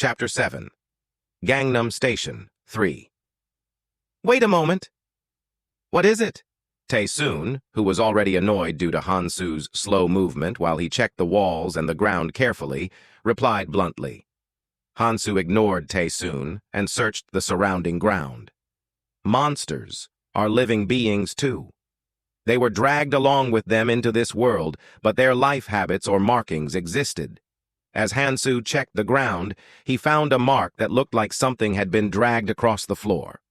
Chapter 7. Gangnam Station 3. Wait a moment. What is it? Tae-soon, who was already annoyed due to Hansoo's slow movement while he checked the walls and the ground carefully, replied bluntly. Hansoo ignored Tae-soon and searched the surrounding ground. Monsters are living beings too. They were dragged along with them into this world, but their life habits or markings existed. As Hansoo checked the ground, he found a mark that looked like something had been dragged across the floor.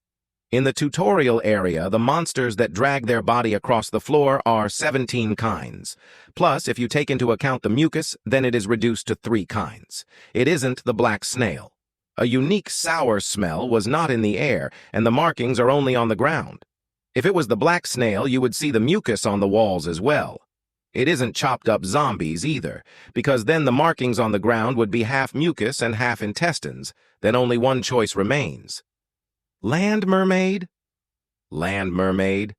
In the tutorial area, the monsters that drag their body across the floor are 17 kinds. Plus, if you take into account the mucus, then it is reduced to 3 kinds. It isn't the black snail. A unique sour smell was not in the air, and the markings are only on the ground. If it was the black snail, you would see the mucus on the walls as well. It isn't chopped-up zombies either, because then the markings on the ground would be half mucus and half intestines. Then only one choice remains. Land mermaid? Land mermaid?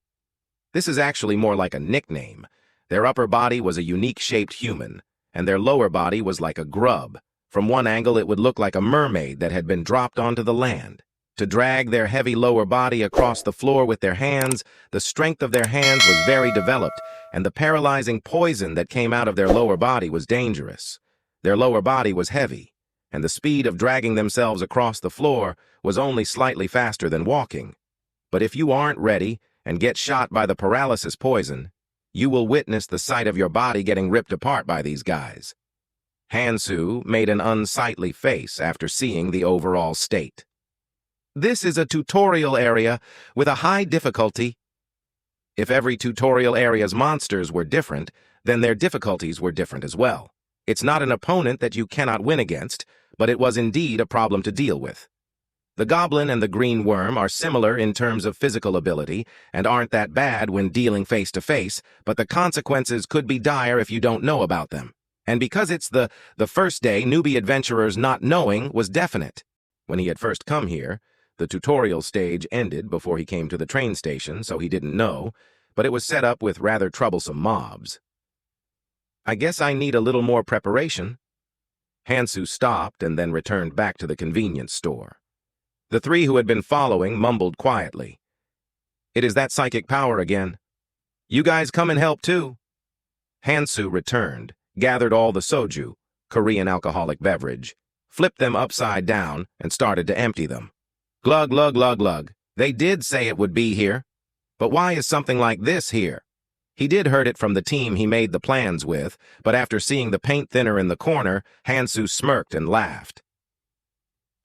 This is actually more like a nickname. Their upper body was a unique-shaped human, and their lower body was like a grub. From one angle, it would look like a mermaid that had been dropped onto the land. To drag their heavy lower body across the floor with their hands, the strength of their hands was very developed, and the paralyzing poison that came out of their lower body was dangerous. Their lower body was heavy, and the speed of dragging themselves across the floor was only slightly faster than walking. But if you aren't ready and get shot by the paralysis poison, you will witness the sight of your body getting ripped apart by these guys. Hansu made an unsightly face after seeing the overall state. This is a tutorial area with a high difficulty. If every tutorial area's monsters were different, then their difficulties were different as well. It's not an opponent that you cannot win against, but it was indeed a problem to deal with. The goblin and the green worm are similar in terms of physical ability and aren't that bad when dealing face-to-face, but the consequences could be dire if you don't know about them. And because it's the first day, newbie adventurers not knowing was definite. When he had first come here, the tutorial stage ended before he came to the train station, so he didn't know, but it was set up with rather troublesome mobs. I guess I need a little more preparation. Hansu stopped and then returned back to the convenience store. The 3 who had been following mumbled quietly. It is that psychic power again. You guys come and help too. Hansu returned, gathered all the soju, Korean alcoholic beverage, flipped them upside down, and started to empty them. Glug, glug, glug, glug. They did say it would be here. But why is something like this here? He did heard it from the team he made the plans with, but after seeing the paint thinner in the corner, Hansu smirked and laughed.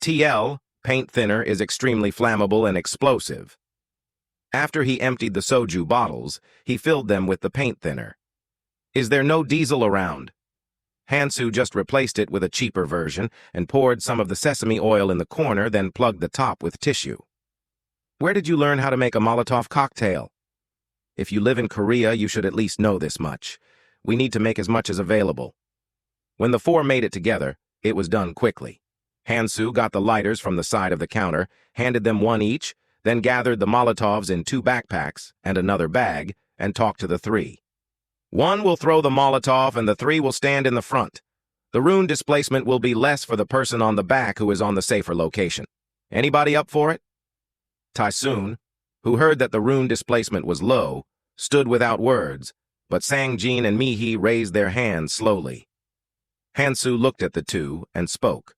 TL, paint thinner, is extremely flammable and explosive. After he emptied the soju bottles, he filled them with the paint thinner. Is there no diesel around? Hansu just replaced it with a cheaper version and poured some of the sesame oil in the corner, then plugged the top with tissue. Where did you learn how to make a Molotov cocktail? If you live in Korea, you should at least know this much. We need to make as much as available. When the 4 made it together, it was done quickly. Hansu got the lighters from the side of the counter, handed them 1 each, then gathered the Molotovs in 2 backpacks and another bag, and talked to the 3. 1 will throw the Molotov and the 3 will stand in the front. The rune displacement will be less for the person on the back who is on the safer location. Anybody up for it? Tae-soon, who heard that the rune displacement was low, stood without words, but Sang-jin and Mi-hee raised their hands slowly. Hansu looked at the 2 and spoke.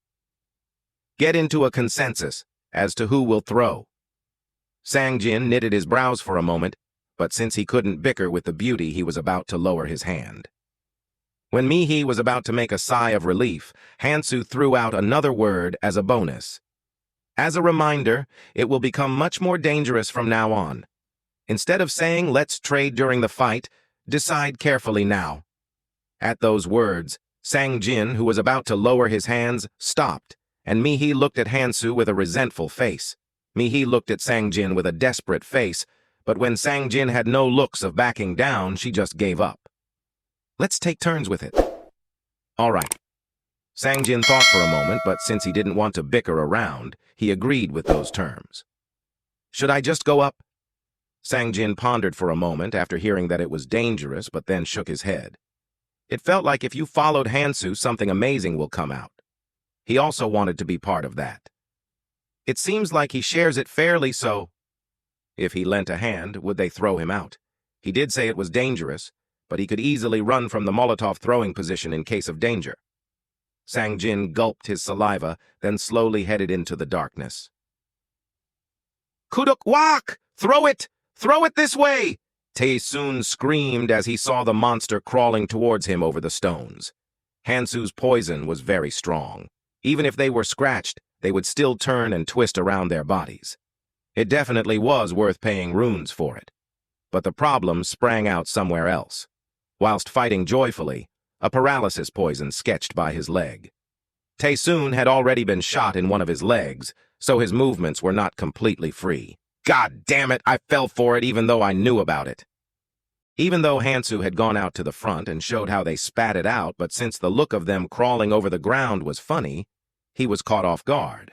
Get into a consensus as to who will throw. Sang-jin knitted his brows for a moment, but since he couldn't bicker with the beauty, he was about to lower his hand. When Mi-hee was about to make a sigh of relief, Hansu threw out another word as a bonus. As a reminder, it will become much more dangerous from now on. Instead of saying, let's trade during the fight, decide carefully now. At those words, Sang-jin, who was about to lower his hands, stopped, and Mi-hee looked at Hansu with a resentful face. Mi-hee looked at Sang-jin with a desperate face, but when Sang-jin had no looks of backing down, she just gave up. Let's take turns with it. All right. Sang-jin thought for a moment, but since he didn't want to bicker around, he agreed with those terms. Should I just go up? Sang-jin pondered for a moment after hearing that it was dangerous, but then shook his head. It felt like if you followed Hansu, something amazing will come out. He also wanted to be part of that. It seems like he shares it fairly, so if he lent a hand, would they throw him out? He did say it was dangerous, but he could easily run from the Molotov throwing position in case of danger. Sang-jin gulped his saliva, then slowly headed into the darkness. "Kuduk wak! Throw it! Throw it this way!" Tae-soon screamed as he saw the monster crawling towards him over the stones. Hansoo's poison was very strong. Even if they were scratched, they would still turn and twist around their bodies. It definitely was worth paying runes for it. But the problem sprang out somewhere else. Whilst fighting joyfully, a paralysis poison sketched by his leg. Tae-soon had already been shot in one of his legs, so his movements were not completely free. God damn it, I fell for it even though I knew about it. Even though Hansu had gone out to the front and showed how they spat it out, but since the look of them crawling over the ground was funny, he was caught off guard.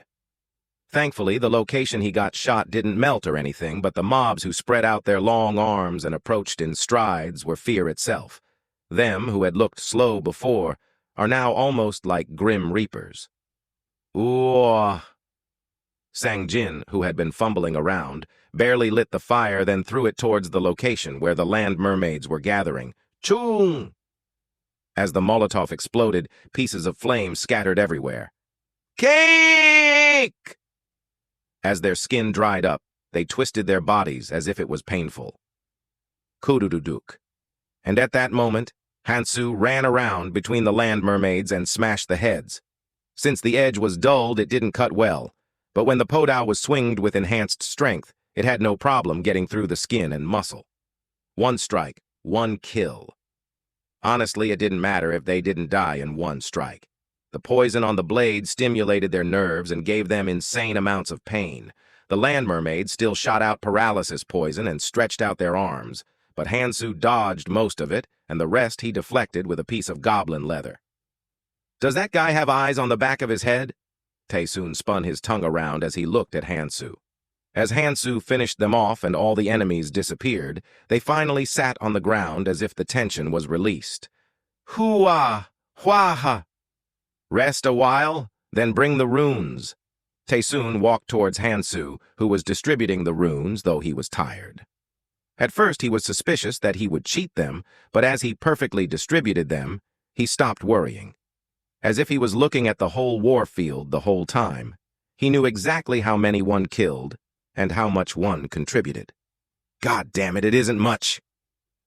Thankfully, the location he got shot didn't melt or anything, but the mobs who spread out their long arms and approached in strides were fear itself. Them, who had looked slow before, are now almost like grim reapers. Ooh. Sang-jin, who had been fumbling around, barely lit the fire, then threw it towards the location where the land mermaids were gathering. Choong! As the Molotov exploded, pieces of flame scattered everywhere. Cake! As their skin dried up, they twisted their bodies as if it was painful. Kudududuk. And at that moment, Hansu ran around between the land mermaids and smashed the heads. Since the edge was dulled, it didn't cut well, but when the podao was swinged with enhanced strength, it had no problem getting through the skin and muscle. One strike, one kill. Honestly, it didn't matter if they didn't die in one strike. The poison on the blade stimulated their nerves and gave them insane amounts of pain. The land mermaids still shot out paralysis poison and stretched out their arms, but Hansu dodged most of it, and the rest he deflected with a piece of goblin leather. Does that guy have eyes on the back of his head? Tae-soon spun his tongue around as he looked at Hansu. As Hansu finished them off and all the enemies disappeared, they finally sat on the ground as if the tension was released. Hoo-ah! Hwa-ha! Rest a while, then bring the runes. Tae-soon walked towards Hansu, who was distributing the runes, though he was tired. At first he was suspicious that he would cheat them, but as he perfectly distributed them, he stopped worrying. As if he was looking at the whole war field the whole time, he knew exactly how many one killed and how much one contributed. God damn it, it isn't much.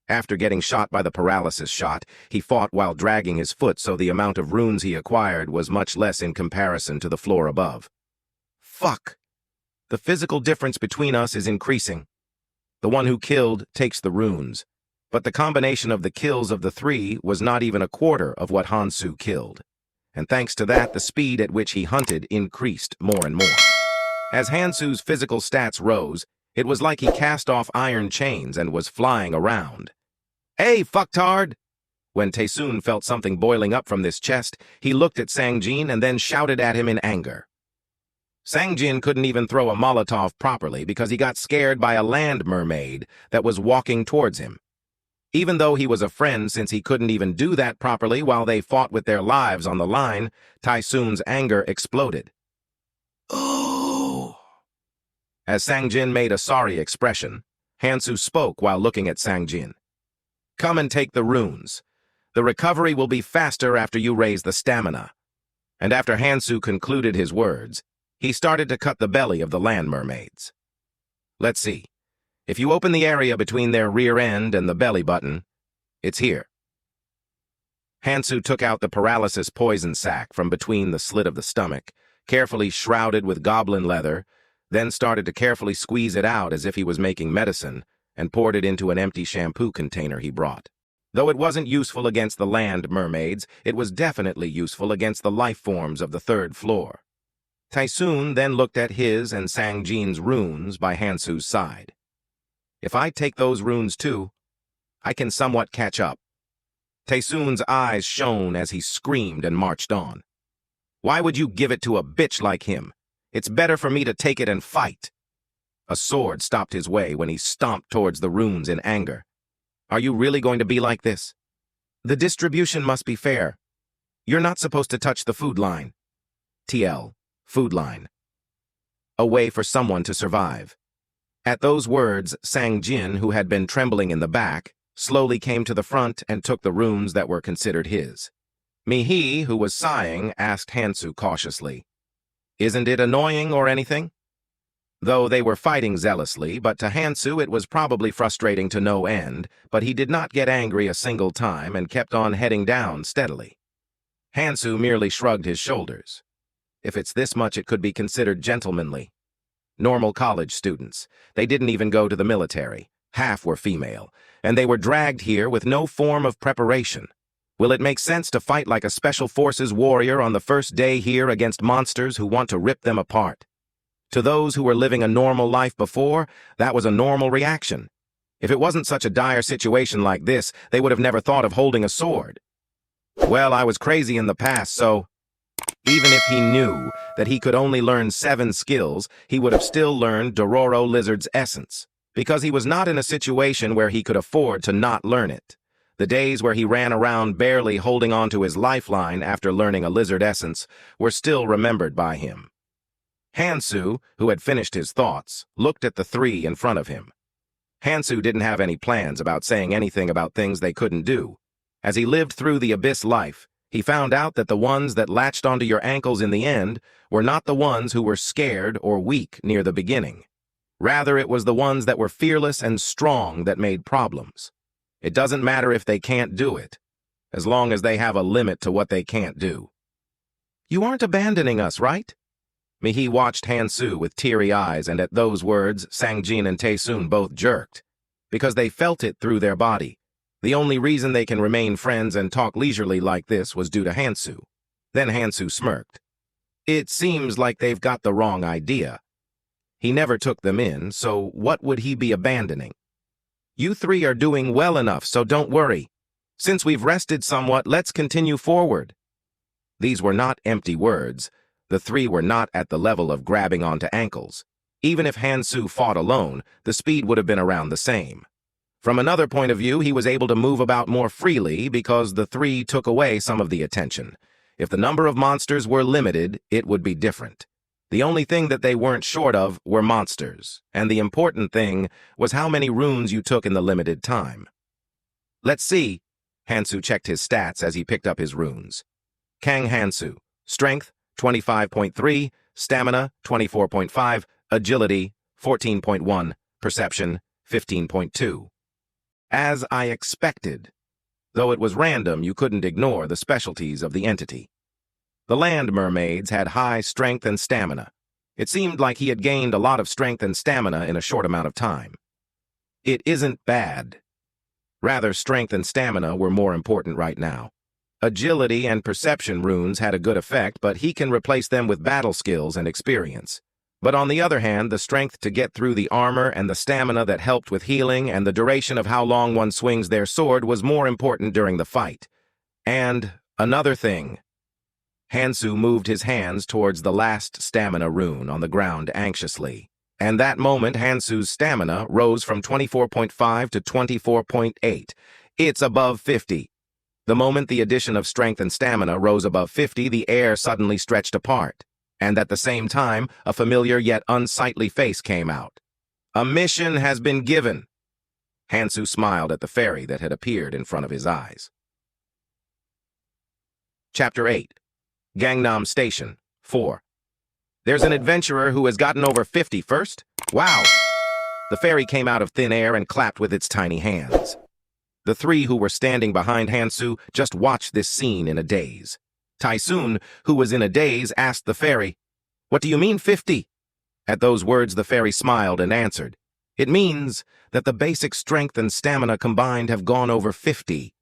After getting shot by the paralysis shot, he fought while dragging his foot, so the amount of runes he acquired was much less in comparison to the floor above. Fuck. The physical difference between us is increasing. The one who killed takes the runes, but the combination of the kills of the three was not even a quarter of what Hansu killed. And thanks to that, the speed at which he hunted increased more and more. As Hansu's physical stats rose, it was like he cast off iron chains and was flying around. Hey, fucktard! When Tae-soon felt something boiling up from this chest, he looked at Sang-jin and then shouted at him in anger. Sang-jin couldn't even throw a Molotov properly because he got scared by a land mermaid that was walking towards him. Even though he was a friend, since he couldn't even do that properly while they fought with their lives on the line, Tae-soon's anger exploded. Oh! As Sang-jin made a sorry expression, Hansu spoke while looking at Sang-jin. Come and take the runes. The recovery will be faster after you raise the stamina. And after Hansu concluded his words, he started to cut the belly of the land mermaids. Let's see. If you open the area between their rear end and the belly button, it's here. Hansu took out the paralysis poison sac from between the slit of the stomach, carefully shrouded with goblin leather, then started to carefully squeeze it out as if he was making medicine, and poured it into an empty shampoo container he brought. Though it wasn't useful against the land mermaids, it was definitely useful against the life forms of the third floor. Tae-soon then looked at his and Sang-jin's runes by Hansu's side. If I take those runes too, I can somewhat catch up. Tae-soon's eyes shone as he screamed and marched on. Why would you give it to a bitch like him? It's better for me to take it and fight. A sword stopped his way when he stomped towards the runes in anger. Are you really going to be like this? The distribution must be fair. You're not supposed to touch the food line. TL, food line. A way for someone to survive. At those words, Sang Jin, who had been trembling in the back, slowly came to the front and took the runes that were considered his. Mihi, who was sighing, asked Hansu cautiously, "Isn't it annoying or anything?" Though they were fighting zealously, but to Hansu it was probably frustrating to no end, but he did not get angry a single time and kept on heading down steadily. Hansu merely shrugged his shoulders. If it's this much, it could be considered gentlemanly. Normal college students. They didn't even go to the military. Half were female, and they were dragged here with no form of preparation. Will it make sense to fight like a special forces warrior on the first day here against monsters who want to rip them apart? To those who were living a normal life before, that was a normal reaction. If it wasn't such a dire situation like this, they would have never thought of holding a sword. Well, I was crazy in the past, so even if he knew that he could only learn 7 skills, he would have still learned Dororo Lizard's essence, because he was not in a situation where he could afford to not learn it. The days where he ran around barely holding on to his lifeline after learning a lizard essence were still remembered by him. Hansu, who had finished his thoughts, looked at the 3 in front of him. Hansu didn't have any plans about saying anything about things they couldn't do. As he lived through the abyss life, he found out that the ones that latched onto your ankles in the end were not the ones who were scared or weak near the beginning. Rather, it was the ones that were fearless and strong that made problems. It doesn't matter if they can't do it, as long as they have a limit to what they can't do. "You aren't abandoning us, right?" Mihi watched Hansu with teary eyes, and at those words, Sangjin and Taesoon both jerked, because they felt it through their body. The only reason they can remain friends and talk leisurely like this was due to Hansu. Then Hansu smirked. It seems like they've got the wrong idea. He never took them in, so what would he be abandoning? "You 3 are doing well enough, so don't worry. Since we've rested somewhat, let's continue forward." These were not empty words. The 3 were not at the level of grabbing onto ankles. Even if Hansu fought alone, the speed would have been around the same. From another point of view, he was able to move about more freely because the 3 took away some of the attention. If the number of monsters were limited, it would be different. The only thing that they weren't short of were monsters, and the important thing was how many runes you took in the limited time. "Let's see." Hansu checked his stats as he picked up his runes. Kang Hansu, Strength, 25.3, Stamina, 24.5, Agility, 14.1, Perception, 15.2. As I expected. Though it was random, you couldn't ignore the specialties of the entity. The land mermaids had high strength and stamina. It seemed like he had gained a lot of strength and stamina in a short amount of time. It isn't bad. Rather, strength and stamina were more important right now. Agility and perception runes had a good effect, but he can replace them with battle skills and experience. But on the other hand, the strength to get through the armor and the stamina that helped with healing and the duration of how long one swings their sword was more important during the fight. And another thing. Hansu moved his hands towards the last stamina rune on the ground anxiously. And that moment, Hansu's stamina rose from 24.5 to 24.8. It's above 50. The moment the addition of strength and stamina rose above 50, the air suddenly stretched apart. And at the same time, a familiar yet unsightly face came out. "A mission has been given." Hansu smiled at the fairy that had appeared in front of his eyes. Chapter 8. Gangnam Station, 4. "There's an adventurer who has gotten over 50 first. Wow!" The fairy came out of thin air and clapped with its tiny hands. The 3 who were standing behind Hansu just watched this scene in a daze. Taesoon, who was in a daze, asked the fairy, "What do you mean 50? At those words, the fairy smiled and answered, "It means that the basic strength and stamina combined have gone over 50.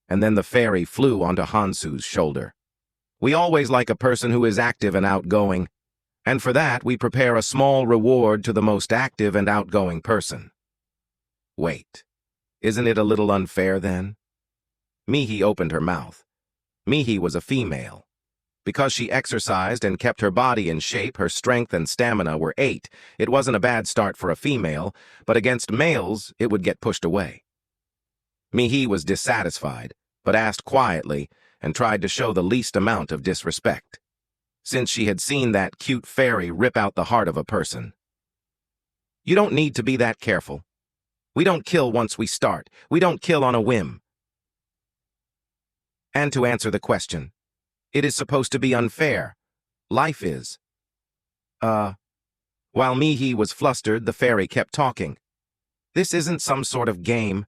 And then the fairy flew onto Hansu's shoulder. "We always like a person who is active and outgoing, and for that we prepare a small reward to the most active and outgoing person." Wait, isn't it a little unfair then? Mihi opened her mouth. Mihi was a female. Because she exercised and kept her body in shape, her strength and stamina were 8. It wasn't a bad start for a female, but against males, it would get pushed away. Mihi was dissatisfied, but asked quietly and tried to show the least amount of disrespect. since she had seen that cute fairy rip out the heart of a person. You don't need to be that careful. We don't kill once we start. We don't kill on a whim. And to answer the question, it is supposed to be unfair. Life is. While Mihi was flustered, the fairy kept talking. This isn't some sort of game.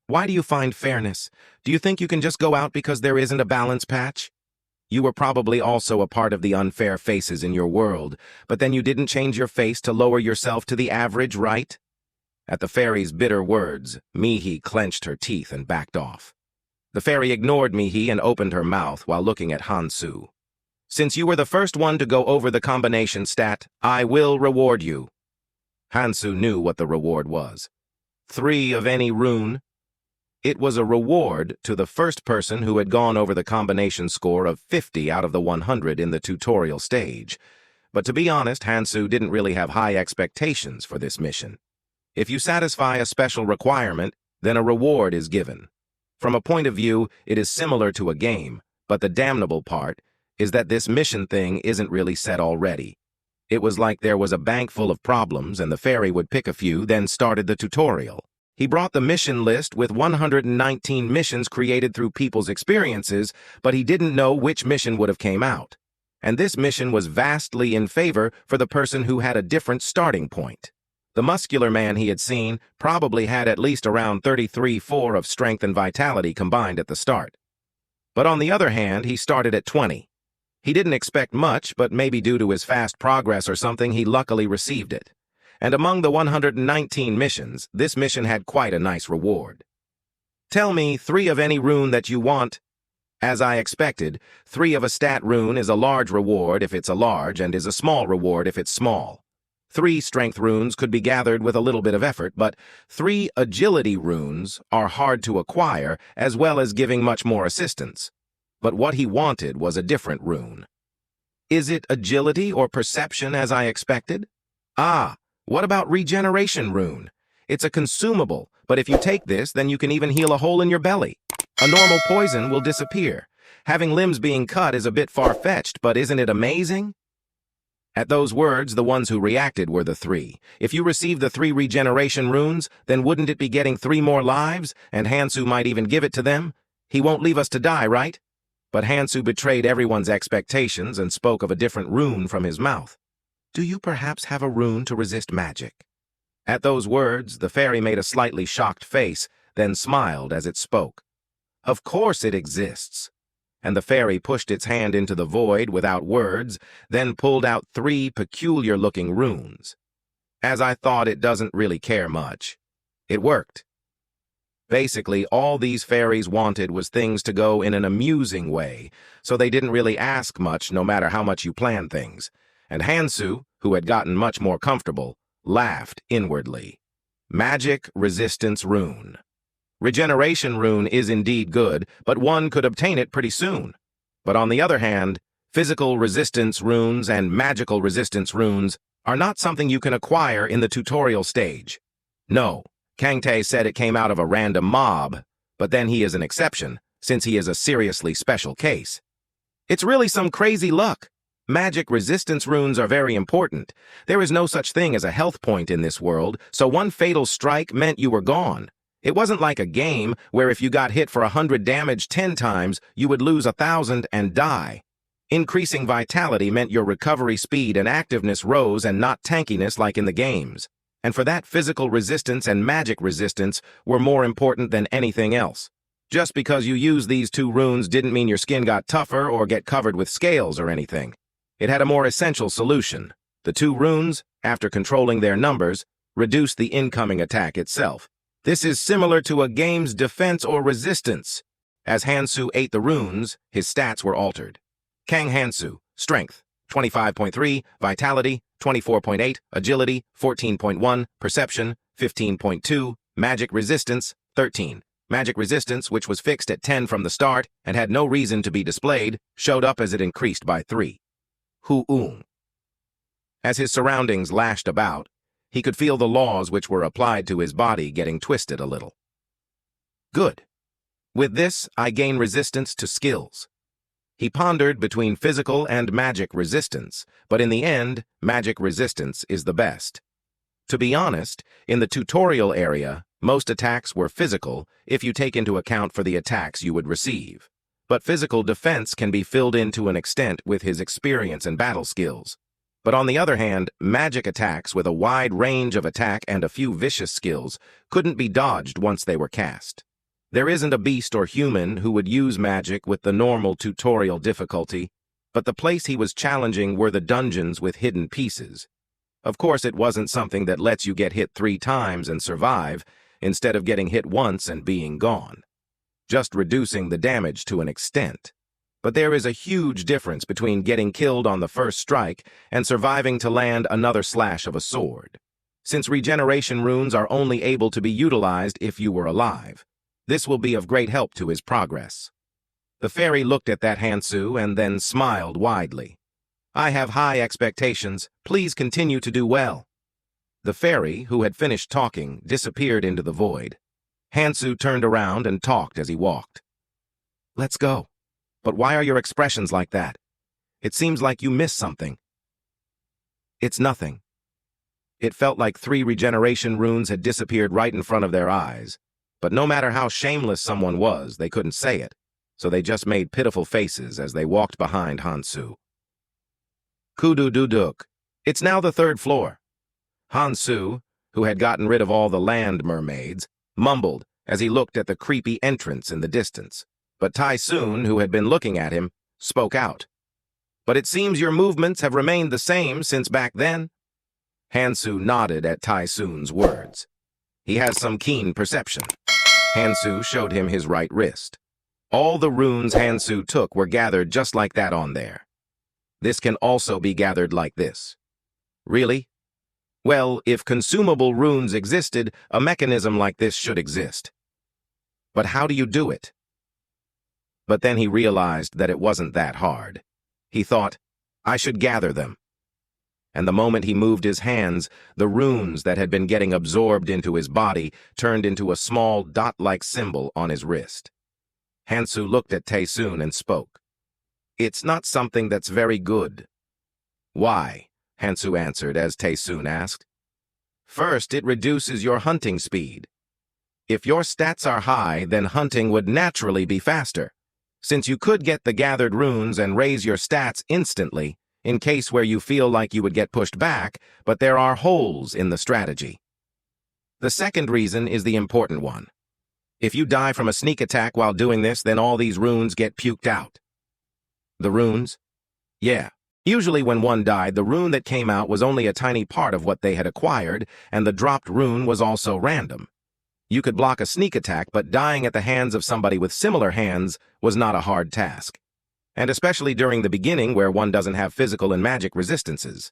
Why do you find fairness? Do you think you can just go out because there isn't a balance patch? You were probably also a part of the unfair faces in your world, but then you didn't change your face to lower yourself to the average, right? At the fairy's bitter words, Mihi clenched her teeth and backed off. The fairy ignored Mihi and opened her mouth while looking at Hansu. Since you were the first one to go over the combination stat, I will reward you. Hansu knew what the reward was. 3 of any rune. It was a reward to the first person who had gone over the combination score of 50 out of the 100 in the tutorial stage. But to be honest, Hansu didn't really have high expectations for this mission. If you satisfy a special requirement, then a reward is given. From a point of view, it is similar to a game, but the damnable part is that this mission thing isn't really set already. It was like there was a bank full of problems and the fairy would pick a few, then started the tutorial. He brought the mission list with 119 missions created through people's experiences, but he didn't know which mission would have came out. And this mission was vastly in favor for the person who had a different starting point. The muscular man he had seen probably had at least around 33-4 of strength and vitality combined at the start. But on the other hand, he started at 20. He didn't expect much, but maybe due to his fast progress or something, he luckily received it. And among the 119 missions, this mission had quite a nice reward. Tell me 3 of any rune that you want. As I expected, 3 of a stat rune is a large reward if it's a large and is a small reward if it's small. 3 strength runes could be gathered with a little bit of effort, but 3 agility runes are hard to acquire as well as giving much more assistance. But what he wanted was a different rune. Is it agility or perception as I expected? What about regeneration rune? It's a consumable, but if you take this, then you can even heal a hole in your belly. A normal poison will disappear. Having limbs being cut is a bit far-fetched, but isn't it amazing? At those words, the ones who reacted were the 3. If you receive the 3 regeneration runes, then wouldn't it be getting 3 more lives? And Hansu might even give it to them? He won't leave us to die, right? But Hansu betrayed everyone's expectations and spoke of a different rune from his mouth. Do you perhaps have a rune to resist magic? At those words, the fairy made a slightly shocked face, then smiled as it spoke. Of course it exists. And the fairy pushed its hand into the void without words, then pulled out 3 peculiar-looking runes. As I thought, it doesn't really care much. It worked. Basically, all these fairies wanted was things to go in an amusing way, so they didn't really ask much no matter how much you plan things. And Hansu, who had gotten much more comfortable, laughed inwardly. Magic Resistance Rune. Regeneration rune is indeed good, but one could obtain it pretty soon. But on the other hand, physical resistance runes and magical resistance runes are not something you can acquire in the tutorial stage. No, Kangtae said it came out of a random mob, but then he is an exception, since he is a seriously special case. It's really some crazy luck. Magic resistance runes are very important. There is no such thing as a health point in this world, so one fatal strike meant you were gone. It wasn't like a game where if you got hit for 100 damage 10 times, you would lose 1,000 and die. Increasing vitality meant your recovery speed and activeness rose and not tankiness like in the games. And for that, physical resistance and magic resistance were more important than anything else. Just because you used these 2 runes didn't mean your skin got tougher or get covered with scales or anything. It had a more essential solution. The 2 runes, after controlling their numbers, reduced the incoming attack itself. This is similar to a game's defense or resistance. As Hansu ate the runes, his stats were altered. Kang Hansu, Strength, 25.3, Vitality, 24.8, Agility, 14.1, Perception, 15.2, Magic Resistance, 13. Magic Resistance, which was fixed at 10 from the start and had no reason to be displayed, showed up as it increased by 3. Hu-ung. As his surroundings lashed about, he could feel the laws which were applied to his body getting twisted a little. Good. With this, I gain resistance to skills. He pondered between physical and magic resistance, but in the end, magic resistance is the best. To be honest, in the tutorial area, most attacks were physical if you take into account for the attacks you would receive. But physical defense can be filled in to an extent with his experience and battle skills. But on the other hand, magic attacks with a wide range of attack and a few vicious skills couldn't be dodged once they were cast. There isn't a beast or human who would use magic with the normal tutorial difficulty, but the place he was challenging were the dungeons with hidden pieces. Of course, it wasn't something that lets you get hit 3 times and survive, instead of getting hit once and being gone. Just reducing the damage to an extent. But there is a huge difference between getting killed on the first strike and surviving to land another slash of a sword. Since regeneration runes are only able to be utilized if you were alive, this will be of great help to his progress. The fairy looked at that Hansu and then smiled widely. I have high expectations. Please continue to do well. The fairy, who had finished talking, disappeared into the void. Hansu turned around and talked as he walked. Let's go. But why are your expressions like that? It seems like you missed something. It's nothing. It felt like 3 regeneration runes had disappeared right in front of their eyes. But no matter how shameless someone was, they couldn't say it, so they just made pitiful faces as they walked behind Hansu. Kudu-duduk. It's now the 3rd floor. Hansu, who had gotten rid of all the land mermaids, mumbled as he looked at the creepy entrance in the distance. But Tysoon, who had been looking at him, spoke out. But it seems your movements have remained the same since back then. Hansu nodded at Tysoon's words. He has some keen perception. Hansu showed him his right wrist. All the runes Hansu took were gathered just like that on there. This can also be gathered like this. Really? Well, if consumable runes existed, a mechanism like this should exist. But how do you do it? But then he realized that it wasn't that hard. He thought, I should gather them. And the moment he moved his hands, the runes that had been getting absorbed into his body turned into a small dot-like symbol on his wrist. Hansu looked at Taesoon and spoke. It's not something that's very good. Why? Hansu answered as Taesoon asked. First, it reduces your hunting speed. If your stats are high, then hunting would naturally be faster, since you could get the gathered runes and raise your stats instantly, in case where you feel like you would get pushed back, but there are holes in the strategy. The second reason is the important one. If you die from a sneak attack while doing this, then all these runes get puked out. The runes? Yeah. Usually when one died, the rune that came out was only a tiny part of what they had acquired, and the dropped rune was also random. You could block a sneak attack, but dying at the hands of somebody with similar hands was not a hard task. And especially during the beginning where one doesn't have physical and magic resistances.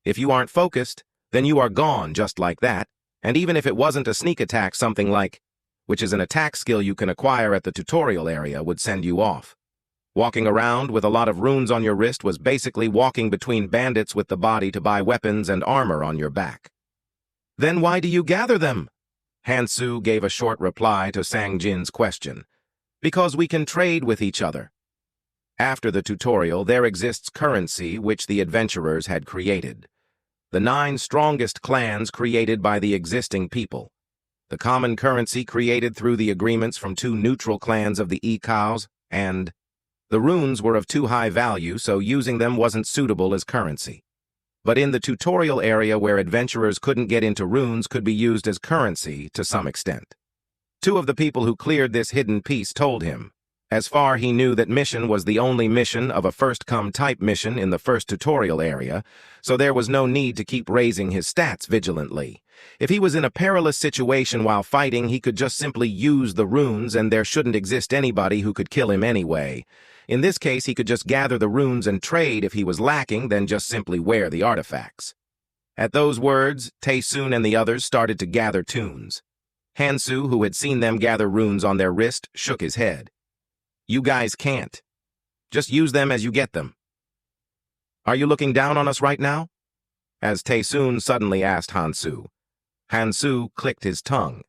If you aren't focused, then you are gone just like that, and even if it wasn't a sneak attack, something like, which is an attack skill you can acquire at the tutorial area, would send you off. Walking around with a lot of runes on your wrist was basically walking between bandits with the body to buy weapons and armor on your back. Then why do you gather them? Hansu gave a short reply to Sang-jin's question. Because we can trade with each other. After the tutorial, there exists currency which the adventurers had created. The 9 strongest clans created by the existing people. The common currency created through the agreements from 2 neutral clans of the Ikaos, and the runes were of too high value, so using them wasn't suitable as currency. But in the tutorial area where adventurers couldn't get into runes could be used as currency to some extent. 2 of the people who cleared this hidden piece told him. As far he knew that mission was the only mission of a first-come type mission in the first tutorial area, so there was no need to keep raising his stats vigilantly. If he was in a perilous situation while fighting, he could just simply use the runes and there shouldn't exist anybody who could kill him anyway. In this case, he could just gather the runes and trade if he was lacking, then just simply wear the artifacts. At those words, Taesoon and the others started to gather tunes. Hansu, who had seen them gather runes on their wrist, shook his head. You guys can't. Just use them as you get them. Are you looking down on us right now? As Taesoon suddenly asked Hansu. Hansu clicked his tongue.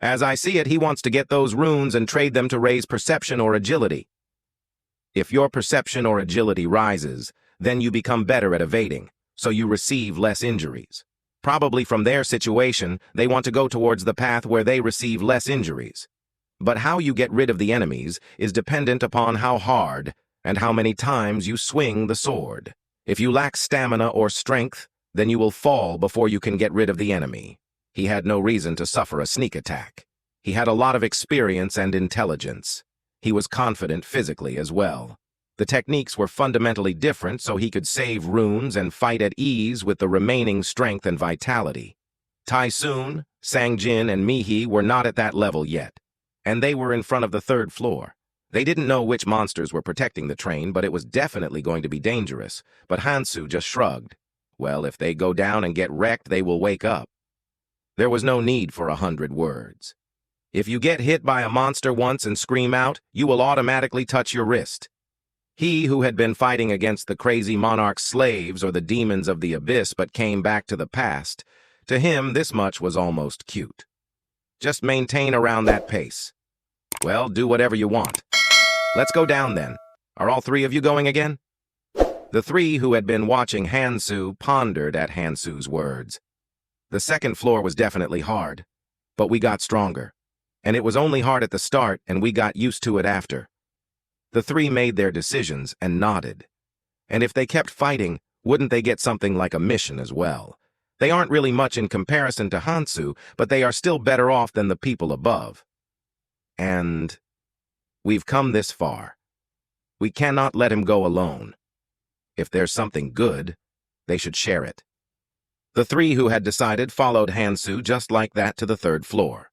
As I see it, he wants to get those runes and trade them to raise perception or agility. If your perception or agility rises, then you become better at evading, so you receive less injuries. Probably from their situation, they want to go towards the path where they receive less injuries. But how you get rid of the enemies is dependent upon how hard and how many times you swing the sword. If you lack stamina or strength, then you will fall before you can get rid of the enemy. He had no reason to suffer a sneak attack. He had a lot of experience and intelligence. He was confident physically as well. The techniques were fundamentally different, so he could save runes and fight at ease with the remaining strength and vitality. Taisun, Sangjin, and Mihi were not at that level yet, and they were in front of the third floor. They didn't know which monsters were protecting the train, but it was definitely going to be dangerous. But Hansu just shrugged. Well, if they go down and get wrecked, they will wake up. There was no need for 100 words. If you get hit by a monster once and scream out, you will automatically touch your wrist. He who had been fighting against the crazy monarch's slaves or the demons of the abyss but came back to the past, to him this much was almost cute. Just maintain around that pace. Well, do whatever you want. Let's go down then. Are all three of you going again? The three who had been watching Hansu pondered at Hansu's words. The second floor was definitely hard, but we got stronger. And it was only hard at the start, and we got used to it after. The three made their decisions and nodded. And if they kept fighting, wouldn't they get something like a mission as well? They aren't really much in comparison to Hansu, but they are still better off than the people above. And we've come this far. We cannot let him go alone. If there's something good, they should share it. The three who had decided followed Hansu just like that to the third floor.